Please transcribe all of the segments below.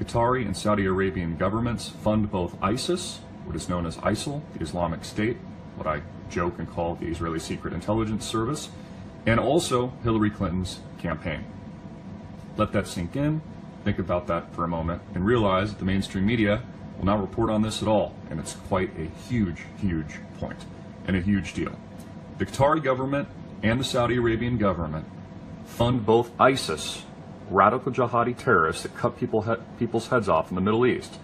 Qatari and Saudi Arabian governments fund both ISIS, what is known as ISIL, the Islamic State, what I joke and call the Israeli Secret Intelligence Service, and also Hillary Clinton's campaign. Let that sink in, think about that for a moment, and realize that the mainstream media will not report on this at all, and it's quite a huge, huge point, and a huge deal. The Qatari government and the Saudi Arabian government fund both ISIS, radical jihadi terrorists that cut people's heads off in the Middle East,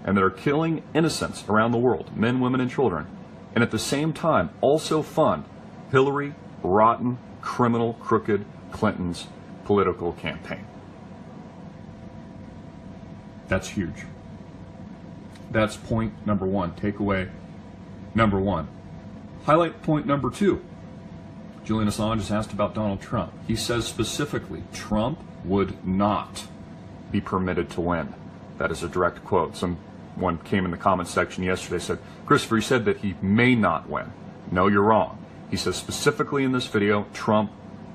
and that are killing innocents around the world, men, women, and children, and at the same time also fund Hillary, rotten, criminal, crooked Clinton's political campaign. That's huge. That's point number one, takeaway number one. Highlight point number two. Julian Assange is asked about Donald Trump. He says specifically, Trump would not be permitted to win. That is a direct quote. Someone came in the comments section yesterday, said, Christopher, he said that he may not win. No, you're wrong. He says specifically in this video, Trump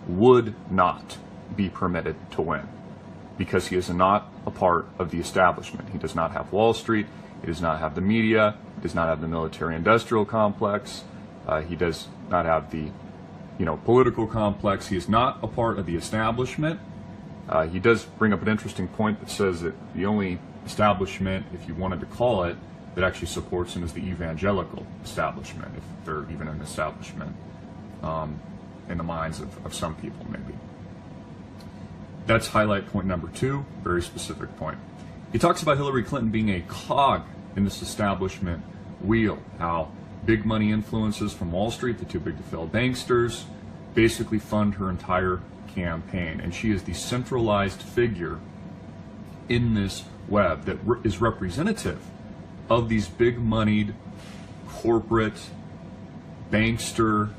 would not be permitted to win because he is not a part of the establishment. He does not have Wall Street. He does not have the media. He does not have the military-industrial complex. He does not have the political complex. He is not a part of the establishment. He does bring up an interesting point that says that the only establishment, if you wanted to call it, that actually supports him is the evangelical establishment, if they're even an establishment in the minds of some people, maybe. That's highlight point number two, very specific point. He talks about Hillary Clinton being a cog in this establishment wheel, how big money influences from Wall Street, the too big to fail banksters, basically fund her entire campaign. And she is the centralized figure in this web that is representative of these big moneyed corporate bankster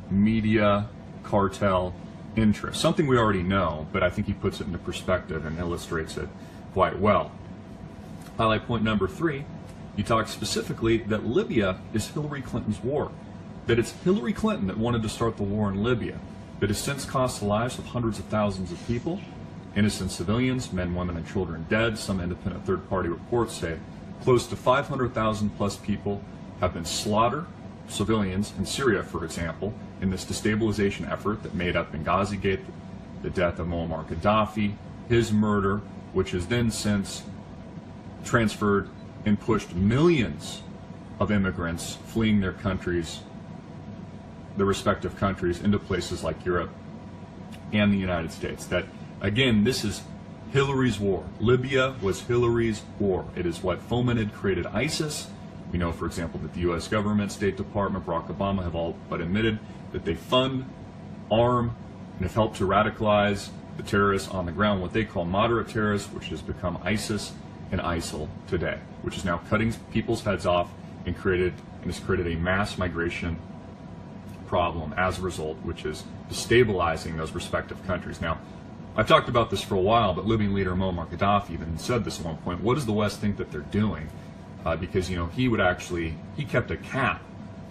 media cartel interests. Something we already know, but I think he puts it into perspective and illustrates it quite well. Highlight point number three, he talks specifically that Libya is Hillary Clinton's war, that it's Hillary Clinton that wanted to start the war in Libya, that has since cost the lives of hundreds of thousands of people, innocent civilians, men, women, and children dead. Some independent third-party reports say close to 500,000 plus people have been slaughtered, civilians in Syria, for example, in this destabilization effort that made up Benghazi Gate, the death of Muammar Gaddafi, his murder, which has then since transferred and pushed millions of immigrants fleeing their countries, their respective countries, into places like Europe and the United States. That, again, this is Hillary's war. Libya was Hillary's war. It is what fomented, created ISIS. We know, for example, that the U.S. government, State Department, Barack Obama have all but admitted that they fund, arm, and have helped to radicalize the terrorists on the ground, what they call moderate terrorists, which has become ISIS and ISIL today, which is now cutting people's heads off and has created a mass migration problem as a result, which is destabilizing those respective countries. Now, I've talked about this for a while, but Libyan leader Muammar Gaddafi even said this at one point. What does the West think that they're doing? Because he kept a cap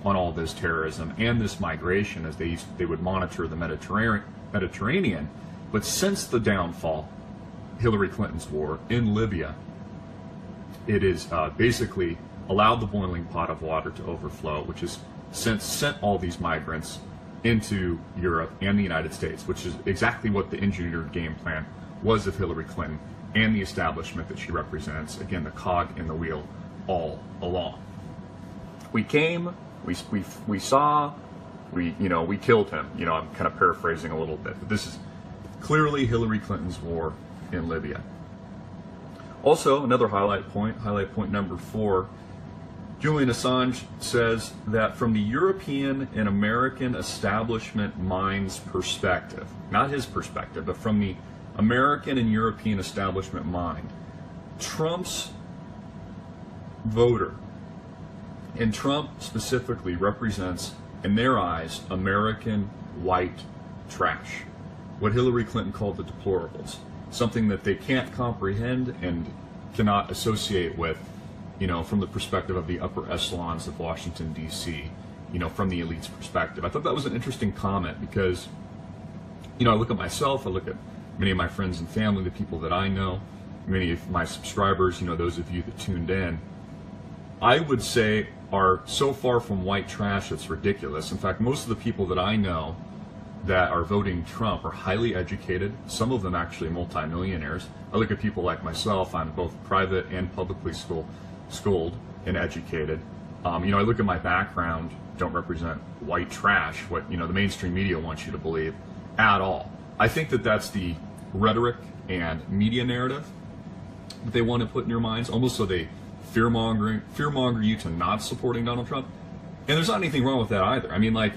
on all this terrorism and this migration as they would monitor the Mediterranean. But since the downfall, Hillary Clinton's war in Libya, it is basically allowed the boiling pot of water to overflow, which has since sent all these migrants into Europe and the United States, which is exactly what the engineered game plan was of Hillary Clinton and the establishment that she represents, again, the cog in the wheel all along. We came, we saw, we killed him. I'm kind of paraphrasing a little bit, but this is clearly Hillary Clinton's war in Libya. Also, another highlight point number 4, Julian Assange says that from the European and American establishment mind's perspective, not his perspective, but from the American and European establishment mind, Trump's voter, and Trump specifically, represents, in their eyes, American white trash. What Hillary Clinton called the deplorables. Something that they can't comprehend and cannot associate with, from the perspective of the upper echelons of Washington, D.C., from the elite's perspective. I thought that was an interesting comment because, I look at myself, I look at many of my friends and family, the people that I know, many of my subscribers, those of you that tuned in, I would say are so far from white trash it's ridiculous. In fact, most of the people that I know that are voting Trump are highly educated, some of them actually multimillionaires. I look at people like myself, I'm both private and publicly schooled and educated. I look at my background, don't represent white trash, what the mainstream media wants you to believe at all. I think that that's the rhetoric and media narrative that they want to put in your minds, almost so they fearmonger you to not supporting Donald Trump. And there's not anything wrong with that either. I mean, like,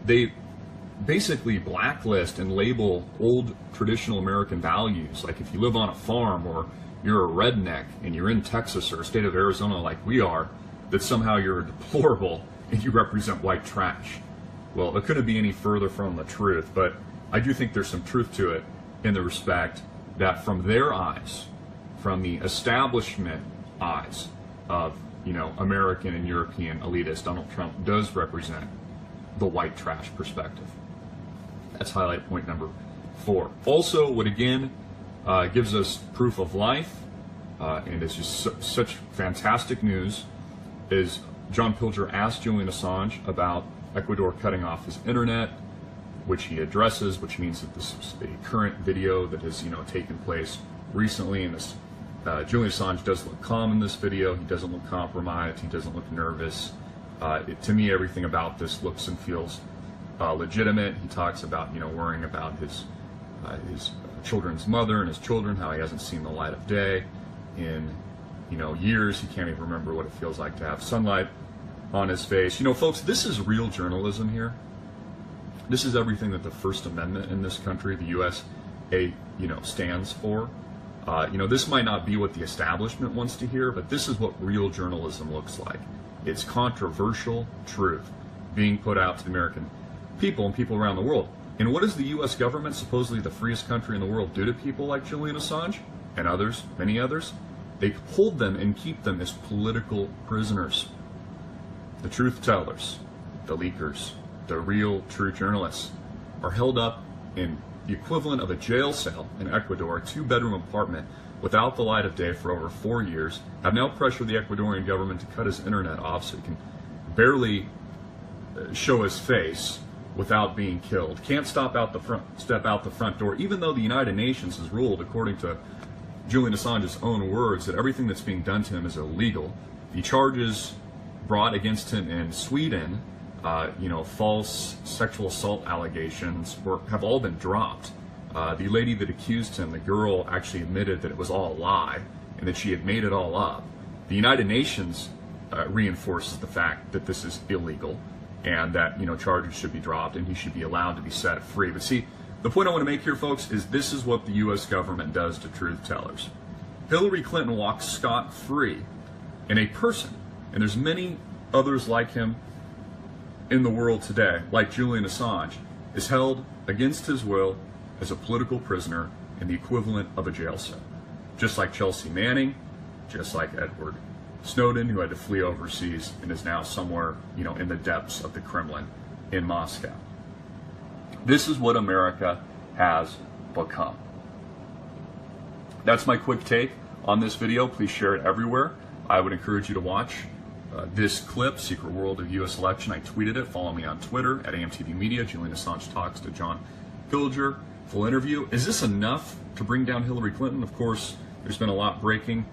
they basically blacklist and label old traditional American values. Like, if you live on a farm or you're a redneck and you're in Texas or a state of Arizona like we are, that somehow you're deplorable and you represent white trash. Well, it couldn't be any further from the truth, but I do think there's some truth to it in the respect that from their eyes, from the establishment eyes of, American and European elitists, Donald Trump does represent the white trash perspective. That's highlight point number 4. Also, what again gives us proof of life, and it's just such fantastic news, is John Pilger asked Julian Assange about Ecuador cutting off his internet, which he addresses, which means that this is a current video that has taken place recently, and this Julian Assange does look calm in this video. He doesn't look compromised. He doesn't look nervous. To me, everything about this looks and feels legitimate. He talks about worrying about his children's mother and his children, how he hasn't seen the light of day in years. He can't even remember what it feels like to have sunlight on his face. Folks, this is real journalism here. This is everything that the First Amendment in this country, the USA, stands for. This might not be what the establishment wants to hear, but this is what real journalism looks like. It's controversial truth being put out to the American people and people around the world. And what does the U.S. government, supposedly the freest country in the world, do to people like Julian Assange and others, many others? They hold them and keep them as political prisoners. The truth tellers, the leakers, the real true journalists are held up in the equivalent of a jail cell in Ecuador, a 2-bedroom apartment without the light of day for over 4 years, have now pressured the Ecuadorian government to cut his internet off so he can barely show his face without being killed. Can't step out the front door, even though the United Nations has ruled, according to Julian Assange's own words, that everything that's being done to him is illegal. The charges brought against him in Sweden, false sexual assault allegations have all been dropped. The lady that accused him, the girl, actually admitted that it was all a lie and that she had made it all up. The United Nations reinforces the fact that this is illegal and that charges should be dropped and he should be allowed to be set free. But see, the point I want to make here, folks, is this is what the U.S. government does to truth tellers. Hillary Clinton walks scot-free, and a person, and there's many others like him in the world today, like Julian Assange, is held against his will as a political prisoner in the equivalent of a jail cell. Just like Chelsea Manning, just like Edward Snowden, who had to flee overseas and is now somewhere, in the depths of the Kremlin in Moscow. This is what America has become. That's my quick take on this video. Please share it everywhere. I would encourage you to watch this clip, Secret World of U.S. Election. I tweeted it. Follow me on Twitter at AMTV Media. Julian Assange talks to John Pilger. Full interview. Is this enough to bring down Hillary Clinton? Of course, there's been a lot breaking.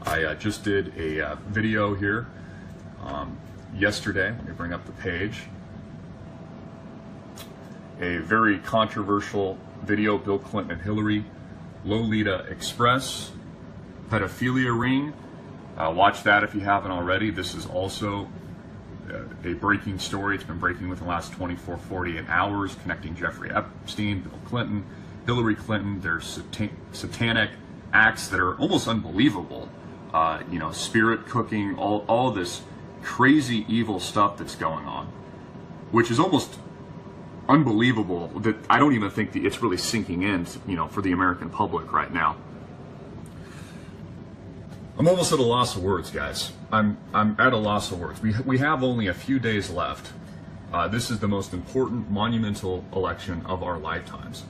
I just did a video here yesterday. Let me bring up the page. A very controversial video, Bill Clinton and Hillary, Lolita Express, pedophilia ring. Watch that if you haven't already. This is also a breaking story. It's been breaking within the last 24, 48 hours, connecting Jeffrey Epstein, Bill Clinton, Hillary Clinton. There's satanic acts that are almost unbelievable. Spirit cooking, all this crazy evil stuff that's going on, which is almost unbelievable that I don't even think that it's really sinking in, for the American public right now. I'm almost at a loss of words, guys. I'm at a loss of words. We have only a few days left. This is the most important, monumental election of our lifetimes.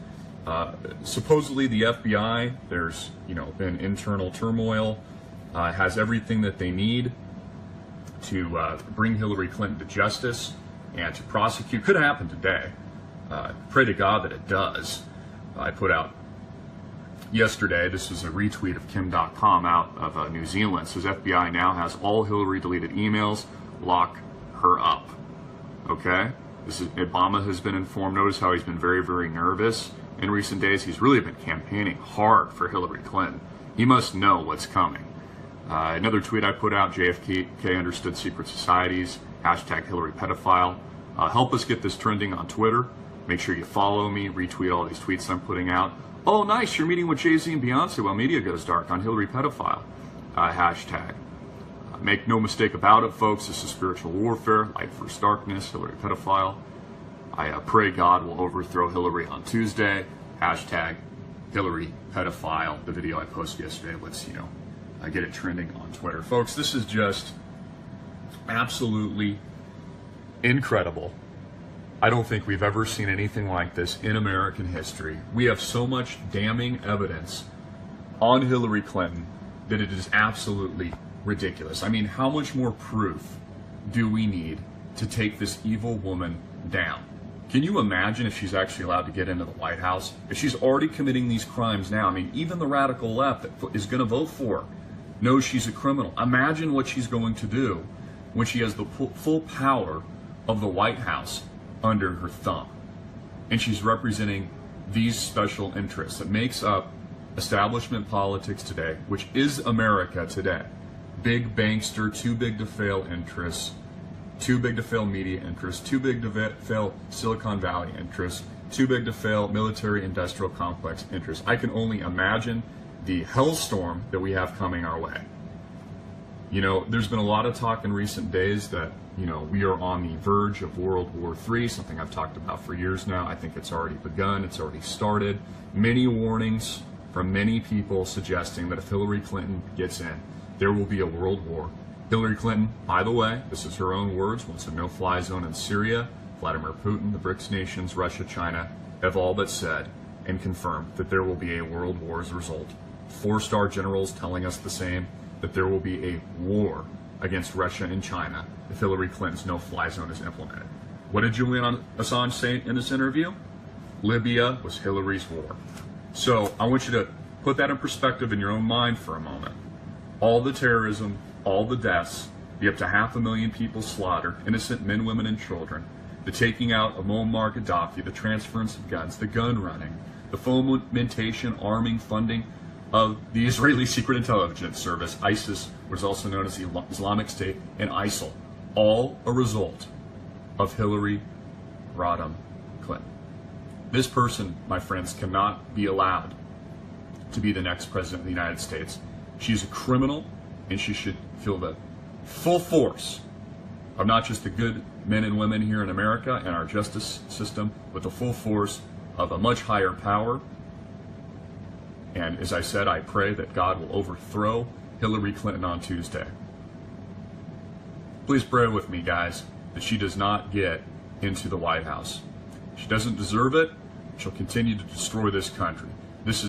Supposedly the FBI, there's been internal turmoil, has everything that they need to bring Hillary Clinton to justice and to prosecute. Could happen today. Pray to God that it does. I put out yesterday, this was a retweet of Kim.com out of New Zealand. It says FBI now has all Hillary deleted emails. Lock her up. Okay? Obama has been informed. Notice how he's been very, very nervous in recent days. He's really been campaigning hard for Hillary Clinton. He must know what's coming. Another tweet I put out, JFK understood secret societies, hashtag Hillary pedophile. Help us get this trending on Twitter. Make sure you follow me, retweet all these tweets I'm putting out. Oh, nice, you're meeting with Jay-Z and Beyonce while media goes dark on Hillary pedophile. Hashtag. Make no mistake about it, folks, this is spiritual warfare, light versus darkness, Hillary pedophile. I pray God will overthrow Hillary on Tuesday. Hashtag Hillary pedophile. The video I posted yesterday, let's, get it trending on Twitter. Folks, this is just absolutely incredible. I don't think we've ever seen anything like this in American history. We have so much damning evidence on Hillary Clinton that it is absolutely ridiculous. I mean, how much more proof do we need to take this evil woman down? Can you imagine if she's actually allowed to get into the White House? If she's already committing these crimes now, I mean, even the radical left that is going to vote for her knows she's a criminal. Imagine what she's going to do when she has the full power of the White House under her thumb. And she's representing these special interests that makes up establishment politics today, which is America today. Big bankster, too big to fail interests, too big to fail media interests, too big to fail Silicon Valley interests, too big to fail military industrial complex interests. I can only imagine the hellstorm that we have coming our way. There's been a lot of talk in recent days that we are on the verge of World War III, something I've talked about for years now. I think it's already begun, it's already started. Many warnings from many people suggesting that if Hillary Clinton gets in, there will be a world war. Hillary Clinton, by the way, this is her own words, wants a no-fly zone in Syria. Vladimir Putin, the BRICS nations, Russia, China, have all but said and confirmed that there will be a world war as a result. Four-star generals telling us the same, that there will be a war against Russia and China if Hillary Clinton's no-fly zone is implemented. What did Julian Assange say in this interview? Libya was Hillary's war. So I want you to put that in perspective in your own mind for a moment. All the terrorism, all the deaths, the up to 500,000 people slaughtered, innocent men, women, and children, the taking out of Muammar Gaddafi, the transference of guns, the gun running, the fomentation, arming, funding of the Israeli Secret Intelligence Service, ISIS, which is also known as the Islamic State, and ISIL, all a result of Hillary Rodham Clinton. This person, my friends, cannot be allowed to be the next president of the United States. She's a criminal, and she should feel the full force of not just the good men and women here in America and our justice system, but the full force of a much higher power. And as I said, I pray that God will overthrow Hillary Clinton on Tuesday. Please pray with me, guys, that she does not get into the White House. She doesn't deserve it. She'll continue to destroy this country.